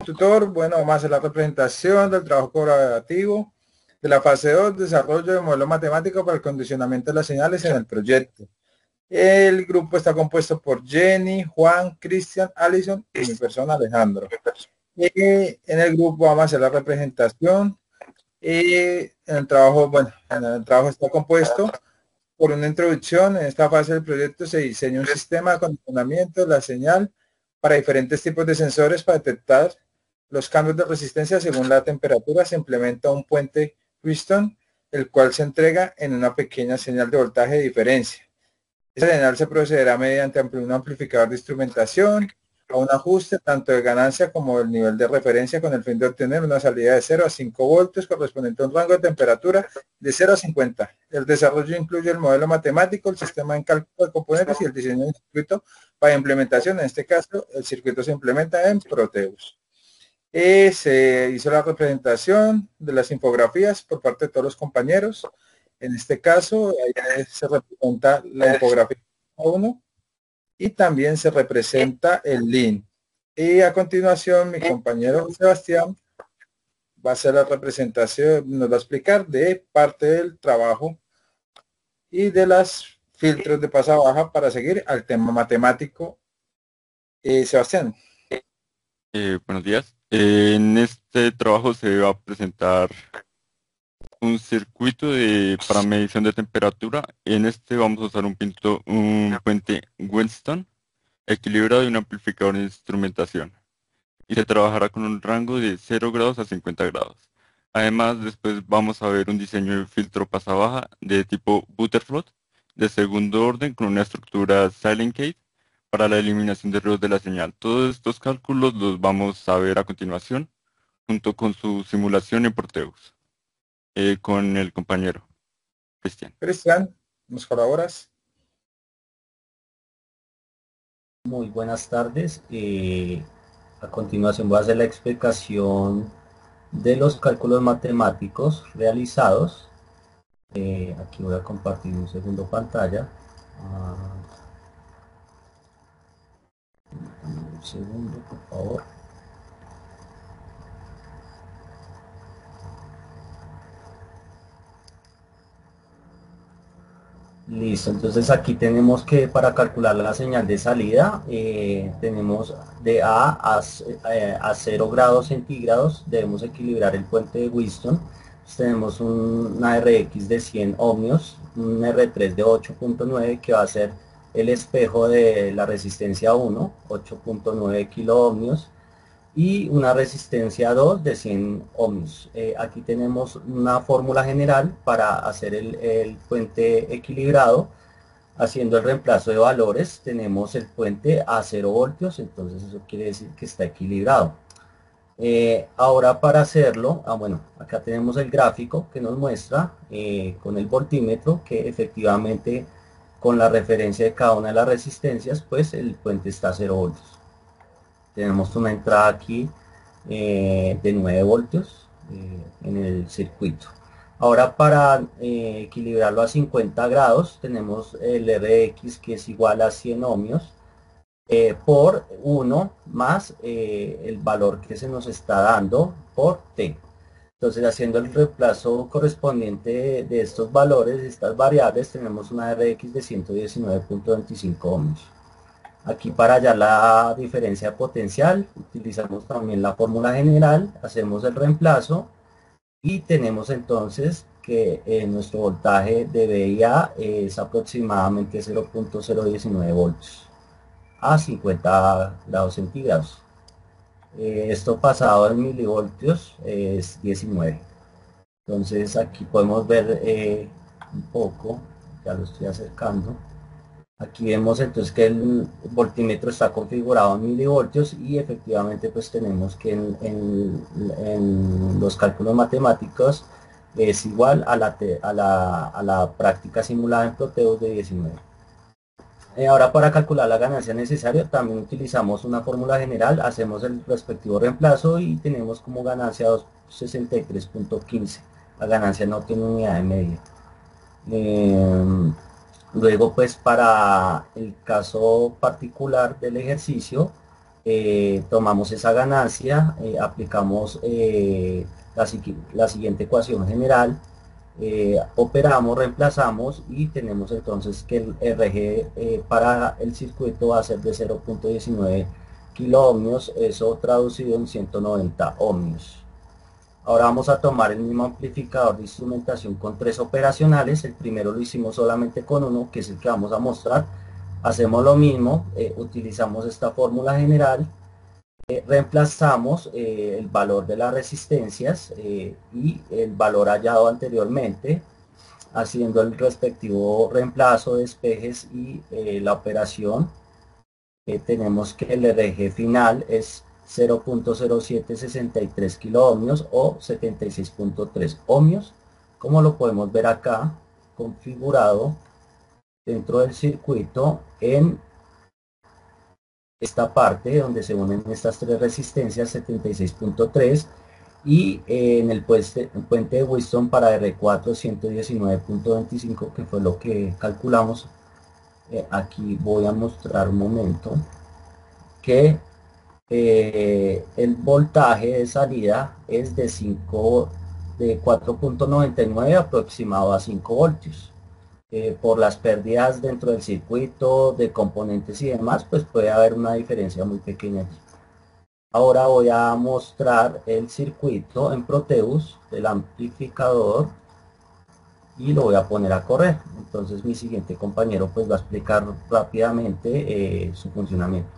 Tutor, bueno, vamos a hacer la representación del trabajo colaborativo de la fase 2, desarrollo de modelo matemático para el condicionamiento de las señales en el proyecto. El grupo está compuesto por Jenny, Juan, Cristian, Alison y mi persona Alejandro. En el grupo vamos a hacer la representación. En el trabajo está compuesto por una introducción. En esta fase del proyecto se diseña un sistema de condicionamiento de la señal para diferentes tipos de sensores para detectar los cambios de resistencia según la temperatura. Se implementa un puente Wheatstone, el cual se entrega en una pequeña señal de voltaje de diferencia. Esa señal se procederá mediante un amplificador de instrumentación a un ajuste tanto de ganancia como del nivel de referencia con el fin de obtener una salida de 0 a 5 voltios correspondiente a un rango de temperatura de 0 a 50. El desarrollo incluye el modelo matemático, el sistema en cálculo de componentes y el diseño de circuito para implementación. En este caso, el circuito se implementa en Proteus. Se hizo la representación de las infografías por parte de todos los compañeros. En este caso, ahí se representa la infografía 1 y también se representa el link. Y a continuación, mi compañero Sebastián va a hacer la representación, nos va a explicar de parte del trabajo y de las filtros de pasa baja para seguir al tema matemático. Sebastián. Buenos días. En este trabajo se va a presentar un circuito para medición de temperatura. En este vamos a usar un puente Wheatstone equilibrado y un amplificador de instrumentación. Y se trabajará con un rango de 0 grados a 50 grados. Además, después vamos a ver un diseño de filtro pasa baja de tipo Butterfly de segundo orden con una estructura Silent Gate para la eliminación de ruidos de la señal. Todos estos cálculos los vamos a ver a continuación, junto con su simulación en Proteus, con el compañero Cristian. Cristian, ¿nos colaboras? Muy buenas tardes. A continuación voy a hacer la explicación de los cálculos matemáticos realizados. Aquí voy a compartir un segundo pantalla. Un segundo, por favor. Listo, entonces aquí tenemos que para calcular la señal de salida tenemos de a 0 grados centígrados, debemos equilibrar el puente de Wheatstone. Tenemos una RX de 100 ohmios, un R3 de 8.9 que va a ser el espejo de la resistencia 1, 8.9 kilo ohmios, y una resistencia 2 de 100 ohmios. Aquí tenemos una fórmula general para hacer el puente equilibrado. Haciendo el reemplazo de valores tenemos el puente a 0 voltios, entonces eso quiere decir que está equilibrado. Ahora para hacerlo, bueno, acá tenemos el gráfico que nos muestra con el voltímetro que efectivamente con la referencia de cada una de las resistencias pues el puente está a 0 voltios. Tenemos una entrada aquí de 9 voltios en el circuito. Ahora para equilibrarlo a 50 grados tenemos el Rx que es igual a 100 ohmios por 1 más el valor que se nos está dando por T. Entonces haciendo el reemplazo correspondiente de estos valores, de estas variables, tenemos una Rx de 119.25 ohmios. Aquí para hallar la diferencia potencial utilizamos también la fórmula general, hacemos el reemplazo y tenemos entonces que nuestro voltaje de VIA es aproximadamente 0.019 voltios a 50 grados centígrados. Esto pasado en milivoltios es 19. Entonces aquí podemos ver un poco, ya lo estoy acercando. Aquí vemos entonces que el voltímetro está configurado en milivoltios y efectivamente pues tenemos que en los cálculos matemáticos es igual a la práctica simulada en Proteus de 19. Ahora para calcular la ganancia necesaria también utilizamos una fórmula general, hacemos el respectivo reemplazo y tenemos como ganancia 263.15. La ganancia no tiene unidad de medida. Luego pues para el caso particular del ejercicio tomamos esa ganancia, aplicamos la siguiente ecuación general, operamos, reemplazamos y tenemos entonces que el RG para el circuito va a ser de 0.19 kiloohmios, eso traducido en 190 ohmios. Ahora vamos a tomar el mismo amplificador de instrumentación con 3 operacionales. El primero lo hicimos solamente con uno, que es el que vamos a mostrar. Hacemos lo mismo, utilizamos esta fórmula general, reemplazamos el valor de las resistencias y el valor hallado anteriormente, haciendo el respectivo reemplazo, despejes y la operación. Tenemos que el RG final es 0.0763 kiloohmios o 76.3 ohmios, como lo podemos ver acá configurado dentro del circuito en esta parte donde se unen estas tres resistencias 76.3 y en el puente de Wheatstone para R4 119.25, que fue lo que calculamos. Aquí voy a mostrar un momento que el voltaje de salida es de 4.99 aproximado a 5 voltios. Por las pérdidas dentro del circuito de componentes y demás, pues puede haber una diferencia muy pequeña. Ahora voy a mostrar el circuito en Proteus del amplificador y lo voy a poner a correr. Entonces mi siguiente compañero pues va a explicar rápidamente su funcionamiento.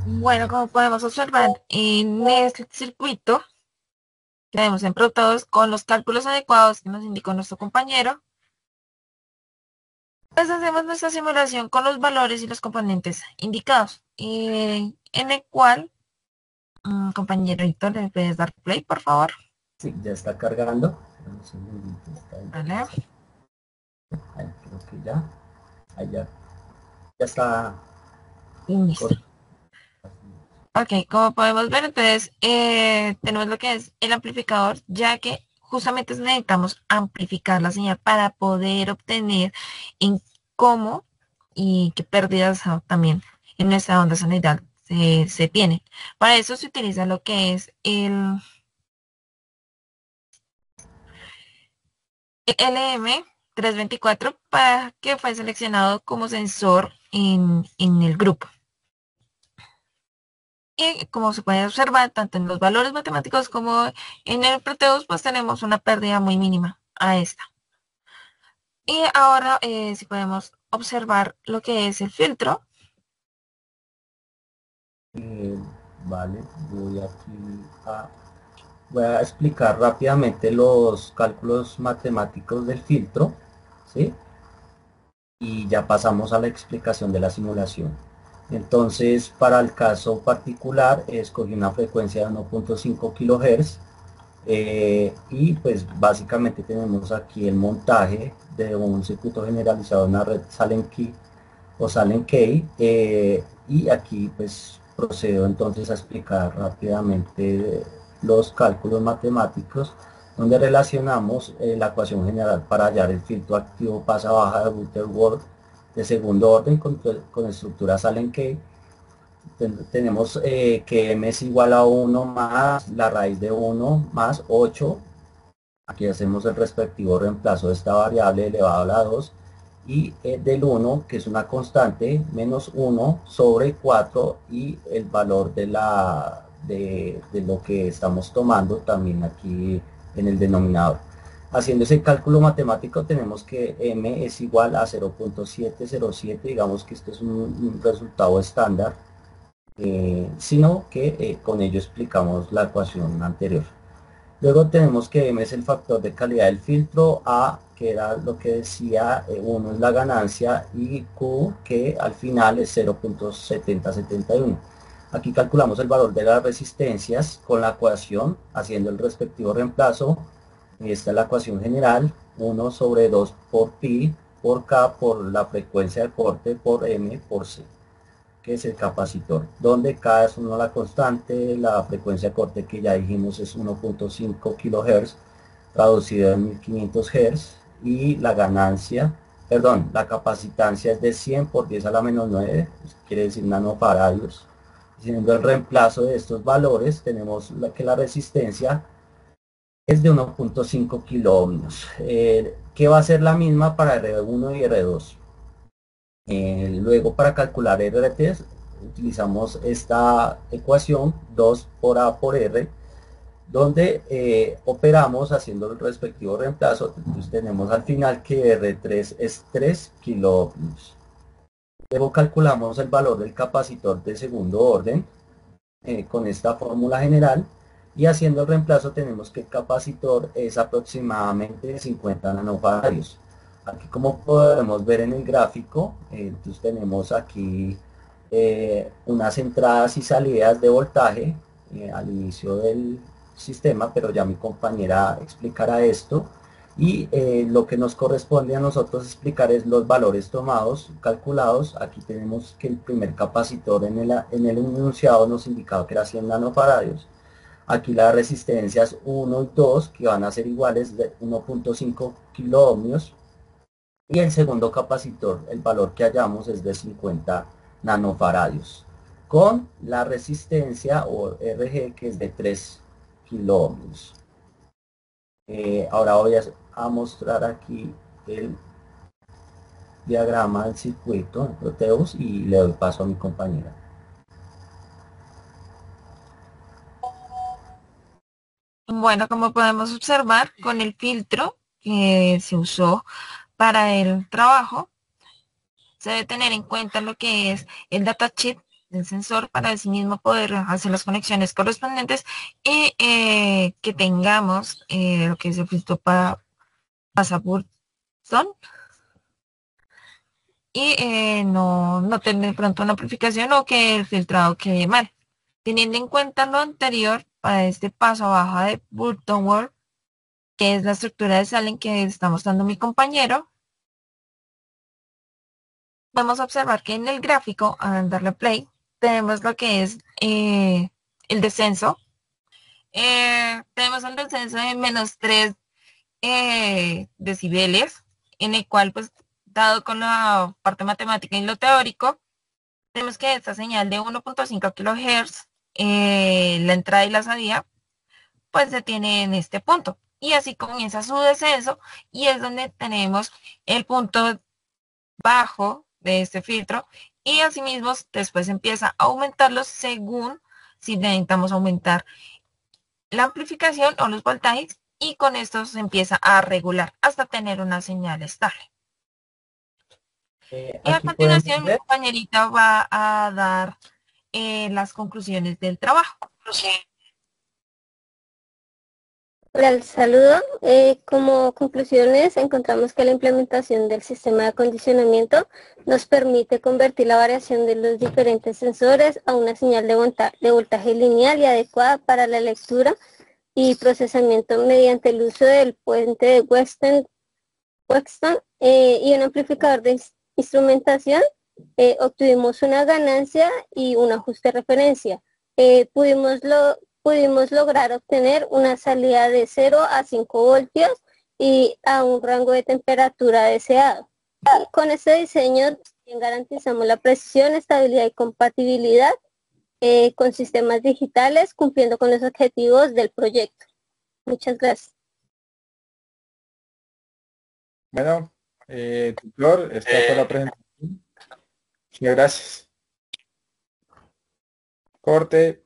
Bueno, como podemos observar en este circuito que tenemos en Proteus con los cálculos adecuados que nos indicó nuestro compañero, pues hacemos nuestra simulación con los valores y los componentes indicados, en el cual, compañerito, ¿le puedes dar play, por favor? Sí, ya está cargando. Vale. Ahí, creo que ya. Ahí ya está. Listo. Ok, como podemos ver, entonces tenemos lo que es el amplificador, ya que justamente necesitamos amplificar la señal para poder obtener en cómo y qué pérdidas también en nuestra onda sonital se tienen. Para eso se utiliza lo que es el LM324, para que fue seleccionado como sensor en el grupo. Y como se puede observar, tanto en los valores matemáticos como en el Proteus, pues tenemos una pérdida muy mínima a esta. Y ahora, si podemos observar lo que es el filtro. Vale, voy a explicar rápidamente los cálculos matemáticos del filtro, ¿sí? Y ya pasamos a la explicación de la simulación. Entonces, para el caso particular, escogí una frecuencia de 1.5 kHz y pues básicamente tenemos aquí el montaje de un circuito generalizado en una red Sallen-Key o Sallen-Key y aquí pues procedo entonces a explicar rápidamente los cálculos matemáticos donde relacionamos la ecuación general para hallar el filtro activo pasa baja de Butterworth de segundo orden con estructura Sallen-Key. Tenemos que m es igual a 1 más la raíz de 1 más 8. Aquí hacemos el respectivo reemplazo de esta variable elevado a la 2 y del 1, que es una constante, menos 1 sobre 4 y el valor de lo que estamos tomando también aquí en el denominador. Haciendo ese cálculo matemático tenemos que m es igual a 0.707, digamos que este es un resultado estándar, sino que con ello explicamos la ecuación anterior. Luego tenemos que m es el factor de calidad del filtro, a que era lo que decía, 1 es la ganancia y q que al final es 0.7071. Aquí calculamos el valor de las resistencias con la ecuación haciendo el respectivo reemplazo. Esta es la ecuación general, 1 sobre 2 por pi por k por la frecuencia de corte por m por c, que es el capacitor, donde K es la constante, la frecuencia de corte que ya dijimos es 1.5 kHz, traducido en 1500 Hz, y la ganancia perdón, la capacitancia es de 100 por 10 a la menos 9, quiere decir nanofaradios. Siendo el reemplazo de estos valores, tenemos que la resistencia es de 1.5 kiloohmios, que va a ser la misma para R1 y R2. Luego, para calcular RT, utilizamos esta ecuación 2 por A por R, donde operamos haciendo el respectivo reemplazo. Entonces tenemos al final que R3 es 3 kiloohmios. Luego calculamos el valor del capacitor de segundo orden con esta fórmula general, y haciendo el reemplazo tenemos que el capacitor es aproximadamente 50 nanofaradios. Aquí, como podemos ver en el gráfico, entonces tenemos aquí unas entradas y salidas de voltaje al inicio del sistema, pero ya mi compañera explicará esto. Y lo que nos corresponde a nosotros explicar es los valores tomados, calculados. Aquí tenemos que el primer capacitor en el enunciado nos indicaba que era 100 nanofaradios. Aquí las resistencias 1 y 2, que van a ser iguales, de 1.5 kiloohmios. Y el segundo capacitor, el valor que hallamos es de 50 nanofaradios, con la resistencia o RG, que es de 3 kiloohmios. Ahora voy a mostrar aquí el diagrama del circuito de Proteus y le doy paso a mi compañera. Bueno, como podemos observar, con el filtro que se usó para el trabajo, se debe tener en cuenta lo que es el datasheet del sensor para así mismo poder hacer las conexiones correspondientes y que tengamos lo que es el filtro para pasaporte y no tener de pronto una amplificación o que el filtrado quede mal. Teniendo en cuenta lo anterior, para este paso a baja de Burton, que es la estructura de Salem que está mostrando mi compañero, podemos observar que en el gráfico, al darle play, tenemos lo que es el descenso. Tenemos un descenso de menos 3 decibeles, en el cual, pues, dado con la parte matemática y lo teórico, tenemos que esta señal de 1.5 kHz, la entrada y la salida, pues se tiene en este punto. Y así comienza su descenso y es donde tenemos el punto bajo de este filtro y asimismo después empieza a aumentarlos según si necesitamos aumentar la amplificación o los voltajes y con esto se empieza a regular hasta tener una señal estable. Y a Aquí podemos continuación mi ver, compañerita va a dar las conclusiones del trabajo. Hola, el saludo. Como conclusiones, encontramos que la implementación del sistema de acondicionamiento nos permite convertir la variación de los diferentes sensores a una señal de voltaje lineal y adecuada para la lectura y procesamiento mediante el uso del puente de Wexton y un amplificador de instrumentación. Obtuvimos una ganancia y un ajuste de referencia. Pudimos lograr obtener una salida de 0 a 5 voltios y a un rango de temperatura deseado. Y con este diseño garantizamos la precisión, estabilidad y compatibilidad con sistemas digitales, cumpliendo con los objetivos del proyecto. Muchas gracias. Bueno, tutor, esta fue la presentación. Muchas gracias. Corte.